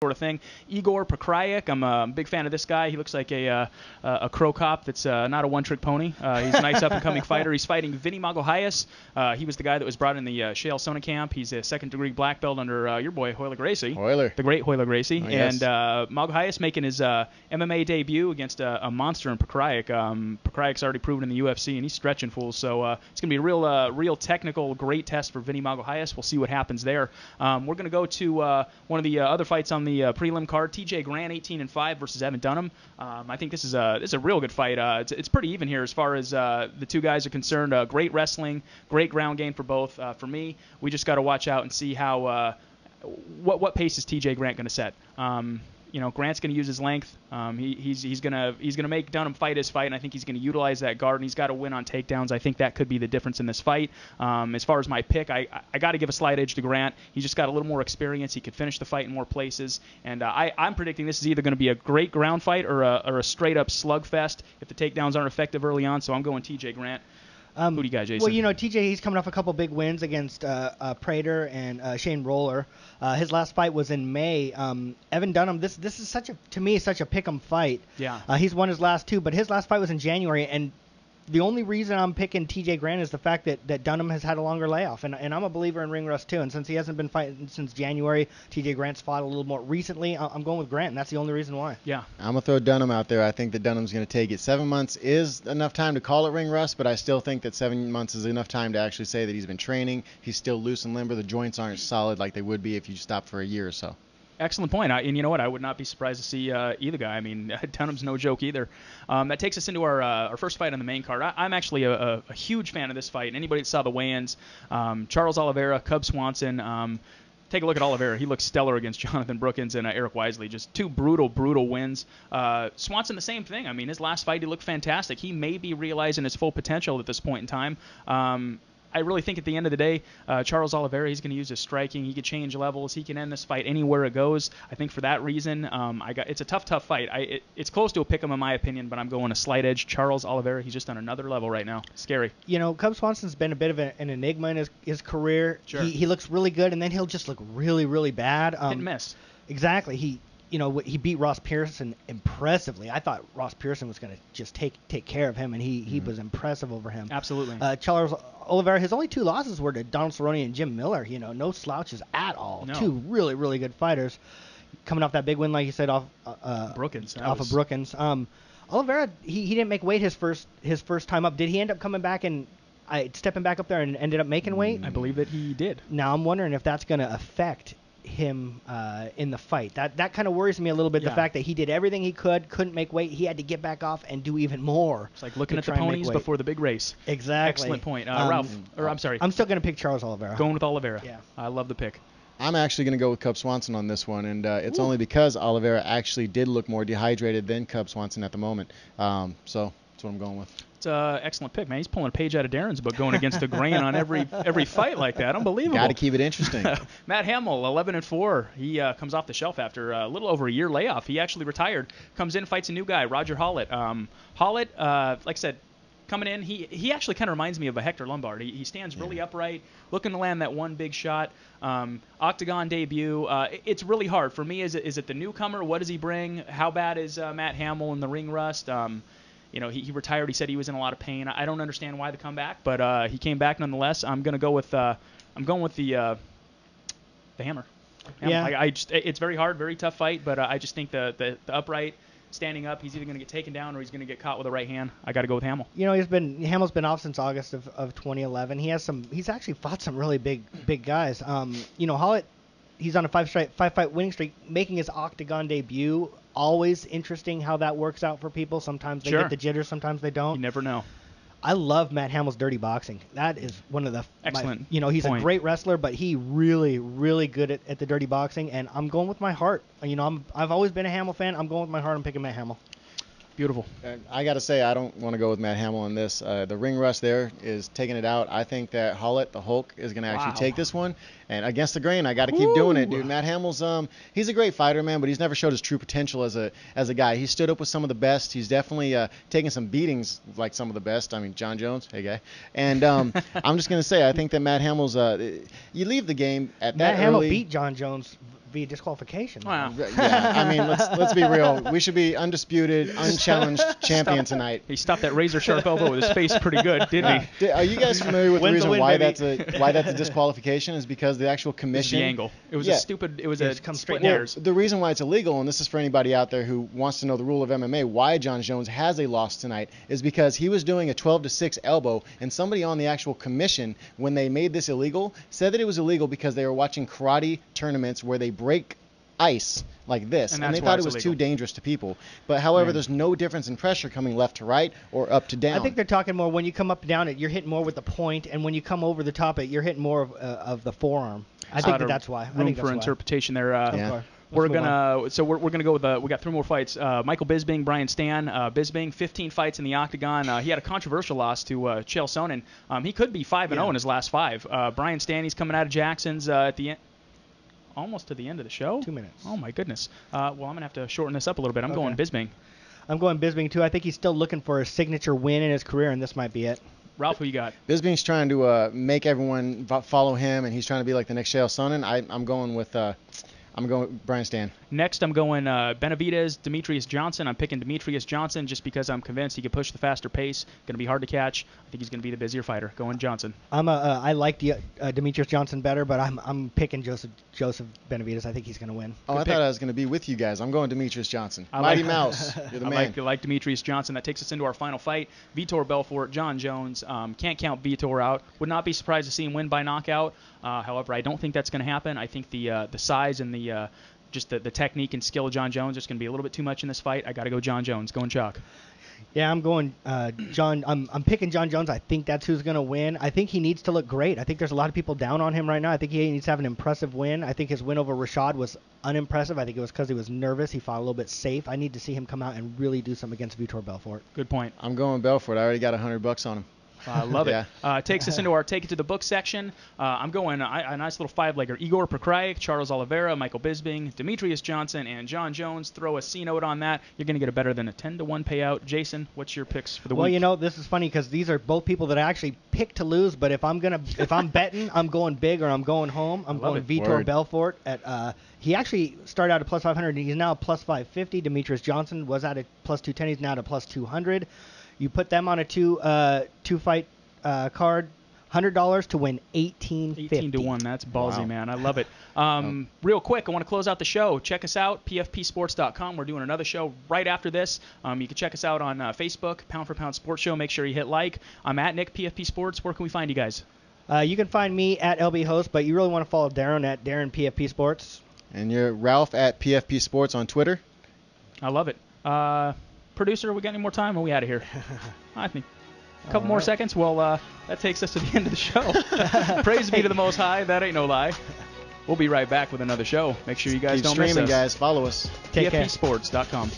sort of thing. Igor Pokrajic, I'm a big fan of this guy. He looks like a crow cop that's not a one-trick pony. He's a nice up-and-coming fighter. He's fighting Vinny Magalhaes. He was the guy that was brought in the Shale Sona camp. He's a second-degree black belt under your boy, Royler Gracie. The great Royler Gracie. Oh, yes. And Magalhaes making his MMA debut against a monster in Pokrajic. Pokrajic's already proven in the UFC, and he's stretching fools. So it's going to be a real technical, great test for Vinny Magalhaes. We'll see what happens there. We're going to go to one of the other fights on the prelim card. TJ Grant, 18-5 versus Evan Dunham. I think this is a real good fight. It's pretty even here as far as the two guys are concerned. Great wrestling, great ground game for both. For me, we just got to watch out and see how what pace is TJ Grant going to set. Grant's going to use his length. He's going to make Dunham fight his fight, and I think he's going to utilize that guard, and he's got to win on takedowns. I think that could be the difference in this fight. As far as my pick, I got to give a slight edge to Grant. He's just got a little more experience. He could finish the fight in more places, and I'm predicting this is either going to be a great ground fight or a straight-up slugfest if the takedowns aren't effective early on, so I'm going TJ Grant. Who do you got, Jason? Well, TJ, he's coming off a couple big wins against Prater and Shane Roller. His last fight was in May. Evan Dunham, this is to me such a pick'em fight. Yeah. He's won his last two, but his last fight was in January, and the only reason I'm picking TJ Grant is the fact that Dunham has had a longer layoff, and I'm a believer in ring rust too. And since he hasn't been fighting since January, TJ Grant's fought a little more recently. I'm going with Grant, and that's the only reason why. Yeah. I'm going to throw Dunham out there. I think that Dunham's going to take it. 7 months is enough time to call it ring rust, but I still think that 7 months is enough time to actually say that he's been training. He's still loose and limber. The joints aren't solid like they would be if you stopped for a year or so. Excellent point. And you know what? I would not be surprised to see either guy. I mean, Dunham's no joke either. That takes us into our first fight on the main card. I'm actually a huge fan of this fight. And anybody that saw the weigh-ins, Charles Oliveira, Cub Swanson, take a look at Oliveira. He looks stellar against Jonathan Brookins and Eric Wisely. Just two brutal wins. Swanson, the same thing. I mean, his last fight, he looked fantastic. He may be realizing his full potential at this point in time. I really think at the end of the day, Charles Oliveira, he's going to use his striking. He could change levels. He can end this fight anywhere it goes. I think for that reason, it's a tough fight. It's close to a pick 'em in my opinion, but I'm going a slight edge. Charles Oliveira, he's just on another level right now. Scary. Cub Swanson's been a bit of an enigma in his career. Sure. He looks really good, and then he'll just look really bad. Hit and miss. Exactly. He beat Ross Pearson impressively. I thought Ross Pearson was going to just take care of him, and he was impressive over him. Absolutely. Charles Oliveira, his only two losses were to Donald Cerrone and Jim Miller. No slouches at all. No. Two really good fighters. Coming off that big win, like you said, off Brookins. Off of Brookins. Oliveira, he didn't make weight his first time up. Did he end up coming back and stepping back up there and ended up making weight? I believe that he did. Now I'm wondering if that's going to affect him in the fight. That kind of worries me a little bit. Yeah. The fact that he did everything he couldn't make weight. He had to get back off and do even more. It's like looking at the ponies before the big race. Exactly. Excellent point. Ralph, or I'm sorry. I'm still going to pick Charles Oliveira. Going with Oliveira. Yeah. I love the pick. I'm actually going to go with Cub Swanson on this one, and it's only because Oliveira actually did look more dehydrated than Cub Swanson at the moment. So that's what I'm going with. It's an excellent pick, man. He's pulling a page out of Darren's book, going against the grain on every fight like that. Unbelievable. Got to keep it interesting. Matt Hamill, 11-4. He comes off the shelf after a little over a year layoff. He actually retired. Comes in, fights a new guy, Roger Hollett. Hollett, like I said, coming in, he actually kind of reminds me of a Hector Lombard. He stands really upright, looking to land that one big shot. Octagon debut. It's really hard. For me, is it the newcomer? What does he bring? How bad is Matt Hamill in the ring rust? He retired. He said he was in a lot of pain. I don't understand why the comeback, but he came back nonetheless. I'm going to go with the hammer. Yeah. It's very hard, very tough fight, but I just think the upright, standing up, he's either going to get taken down or he's going to get caught with a right hand. I got to go with Hamill. Hamill's been off since August of 2011. He's actually fought some really big guys. Hollett, he's on a five-fight winning streak, making his Octagon debut. Always interesting how that works out for people. Sometimes they get the jitters, sometimes they don't. You never know. I love Matt Hamill's dirty boxing. That is one of the excellent. He's a great wrestler, but he really good at the dirty boxing. And I'm going with my heart. I've always been a Hamill fan. I'm going with my heart. I'm picking Matt Hamill. Beautiful. I got to say, I don't want to go with Matt Hamill on this. The ring rust there is taking it out. I think that Hollett, the Hulk, is going to actually take this one. And against the grain, I got to keep doing it, dude. Matt Hamill's he's a great fighter, man, but he's never showed his true potential as a guy. He stood up with some of the best. He's definitely taken some beatings like some of the best. I mean, John Jones, hey guy. And I'm just going to say, I think that Matt Hamill's you leave the game at that Matt Hamill early. beat John Jones via disqualification. Wow. Yeah, I mean, let's be real. We should be undisputed, unchallenged champion tonight. He stopped that razor sharp elbow with his face pretty good, didn't he? Are you guys familiar with the Wins the reason win, why baby. that's a disqualification? Is because the actual It was commission. the angle. It was a stupid. It was a come split straight hairs. The reason why it's illegal, and this is for anybody out there who wants to know the rule of MMA, why Jon Jones has a loss tonight, is because he was doing a 12-6 elbow, and somebody on the actual commission, when they made this illegal, said that it was illegal because they were watching karate tournaments where they break ice like this, And and they that's why thought it's it was illegal. too dangerous to people. But however, there's no difference in pressure coming left to right or up to down. I think they're talking more when you come up and down it, you're hitting more with the point, and when you come over the top it, you're hitting more of the forearm. I think that's why. Room for interpretation there. Yeah. We're gonna go with we got 3 more fights. Michael Bisping, Brian Stan. Bisping, 15 fights in the octagon. He had a controversial loss to Chael Sonnen. He could be 5-0 in his last 5. Brian Stan, he's coming out of Jackson's at the end. Almost to the end of the show. 2 minutes. Oh my goodness. Well, I'm gonna have to shorten this up a little bit. I'm going Bisping. I'm going Bisping too. I think he's still looking for a signature win in his career, and this might be it. Ralph, who you got? Bisping's trying to make everyone follow him, and he's trying to be like the next Chael Sonnen. I'm going with Brian Stan. Next, I'm going Benavidez, Demetrius Johnson. I'm picking Demetrius Johnson just because I'm convinced he can push the faster pace. Going to be hard to catch. I think he's going to be the busier fighter. Going Johnson. I like Demetrius Johnson better, but I'm picking Joseph Benavidez. I think he's going to win. I thought I was going to be with you guys. I'm going Demetrius Johnson. Mighty Mouse. You're the man. I like Demetrius Johnson. That takes us into our final fight. Vitor Belfort, Jon Jones. Can't count Vitor out. Would not be surprised to see him win by knockout. However, I don't think that's going to happen. I think the size and the just the technique and skill of Jon Jones is going to be a little bit too much in this fight. I got to go Jon Jones. Going Chalk. Yeah, I'm going John. I'm picking Jon Jones. I think that's who's going to win. I think he needs to look great. I think there's a lot of people down on him right now. I think he needs to have an impressive win. I think his win over Rashad was unimpressive. I think it was because he was nervous. He fought a little bit safe. I need to see him come out and really do something against Vitor Belfort. Good point. I'm going Belfort. I already got $100 on him. I love it. Takes us into our Take It to the Book section. I'm going a nice little 5-legger. Igor Prokhraik, Charles Oliveira, Michael Bisping, Demetrius Johnson, and Jon Jones. Throw a C note on that. You're going to get a better than a 10-1 payout. Jason, what's your picks for the week? Well, you know, this is funny because these are both people that I actually picked to lose. But if I'm betting, I'm going big or I'm going home. I'm going Vitor Belfort at. He actually started out at plus 500. And he's now at plus 550. Demetrius Johnson was at a plus 210. He's now at a plus 200. You put them on a two-fight card, $100 to win $18.50. 18-1. That's ballsy, man. I love it. Real quick, I want to close out the show. Check us out, pfpsports.com. We're doing another show right after this. You can check us out on Facebook, Pound for Pound Sports Show. Make sure you hit like. I'm at Nick, PFP Sports. Where can we find you guys? You can find me at LB Host, but you really want to follow Darren at Darren PFP Sports. And you're Ralph at PFP Sports on Twitter. I love it. Producer, we got any more time? Or are we out of here? I think a couple more seconds. Well, that takes us to the end of the show. Praise be to the Most High. That ain't no lie. We'll be right back with another show. Make sure you guys don't miss us. Keep streaming, guys. Follow us. Take care. PFPsports.com.